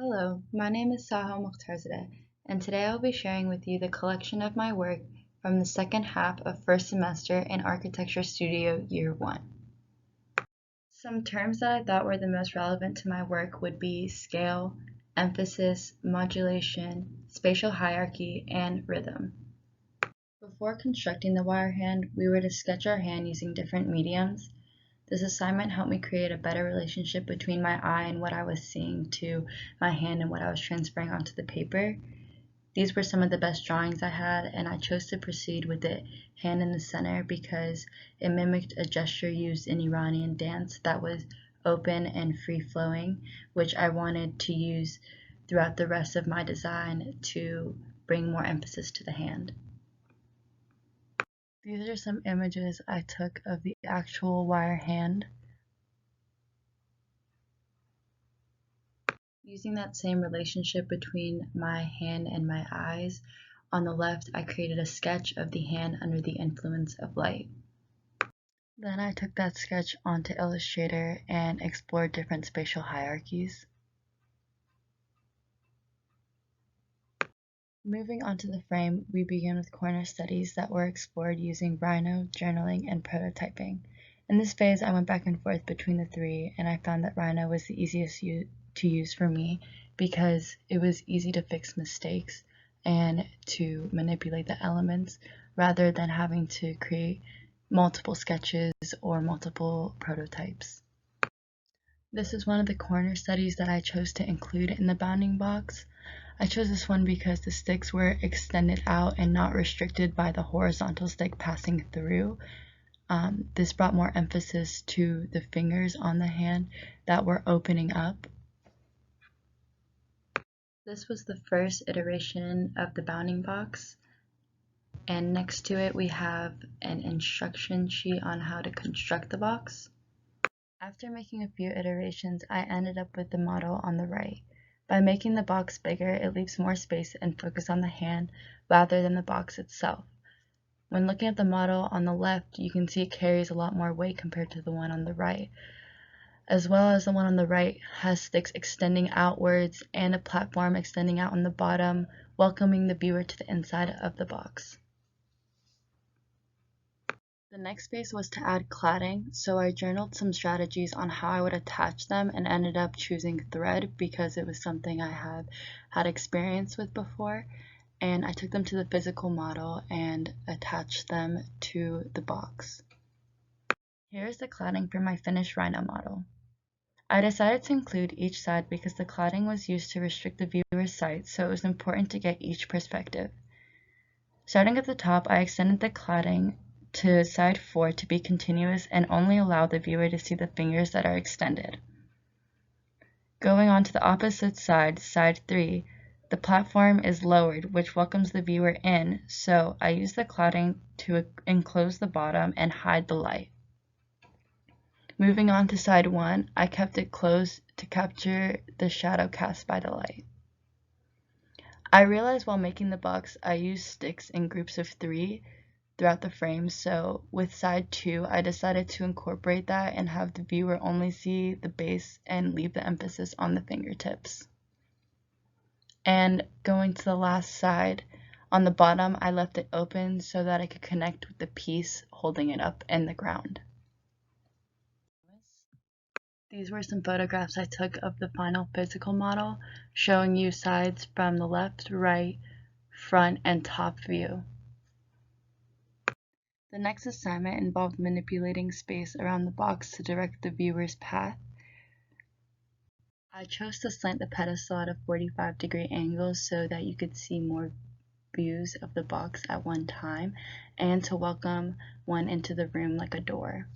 Hello, my name is SMokhtarzadeh, and today I'll be sharing with you the collection of my work from the second half of first semester in Architecture Studio Year 1. Some terms that I thought were the most relevant to my work would be scale, emphasis, modulation, spatial hierarchy, and rhythm. Before constructing the wire hand, we were to sketch our hand using different mediums. This assignment helped me create a better relationship between my eye and what I was seeing to my hand and what I was transferring onto the paper. These were some of the best drawings I had, and I chose to proceed with the hand in the center because it mimicked a gesture used in Iranian dance that was open and free-flowing, which I wanted to use throughout the rest of my design to bring more emphasis to the hand. These are some images I took of the actual wire hand. Using that same relationship between my hand and my eyes, on the left I created a sketch of the hand under the influence of light. Then I took that sketch onto Illustrator and explored different spatial hierarchies. Moving onto the frame, we began with corner studies that were explored using Rhino, journaling, and prototyping. In this phase, I went back and forth between the three, and I found that Rhino was the easiest to use for me because it was easy to fix mistakes and to manipulate the elements rather than having to create multiple sketches or multiple prototypes. This is one of the corner studies that I chose to include in the bounding box. I chose this one because the sticks were extended out and not restricted by the horizontal stick passing through. This brought more emphasis to the fingers on the hand that were opening up. This was the first iteration of the bounding box, and next to it we have an instruction sheet on how to construct the box. After making a few iterations, I ended up with the model on the right. By making the box bigger, it leaves more space and focus on the hand rather than the box itself. When looking at the model on the left, you can see it carries a lot more weight compared to the one on the right, as well as the one on the right has sticks extending outwards and a platform extending out on the bottom, welcoming the viewer to the inside of the box. The next phase was to add cladding, so I journaled some strategies on how I would attach them and ended up choosing thread because it was something I had experience with before, and I took them to the physical model and attached them to the box. Here is the cladding for my finished Rhino model. I decided to include each side because the cladding was used to restrict the viewer's sight, so it was important to get each perspective. Starting at the top, I extended the cladding to side 4 to be continuous and only allow the viewer to see the fingers that are extended. Going on to the opposite side, side 3, the platform is lowered, which welcomes the viewer in, so I use the cladding to enclose the bottom and hide the light. Moving on to side 1, I kept it closed to capture the shadow cast by the light. I realized while making the box I used sticks in groups of 3 throughout the frame, so with side 2 I decided to incorporate that and have the viewer only see the base and leave the emphasis on the fingertips. And going to the last side, on the bottom I left it open so that I could connect with the piece holding it up in the ground. These were some photographs I took of the final physical model, showing you sides from the left, right, front, and top view. The next assignment involved manipulating space around the box to direct the viewer's path. I chose to slant the pedestal at a 45-degree angle so that you could see more views of the box at one time and to welcome one into the room like a door.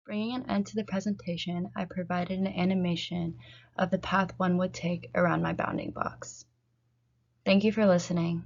Bringing an end to the presentation, I provided an animation of the path one would take around my bounding box. Thank you for listening.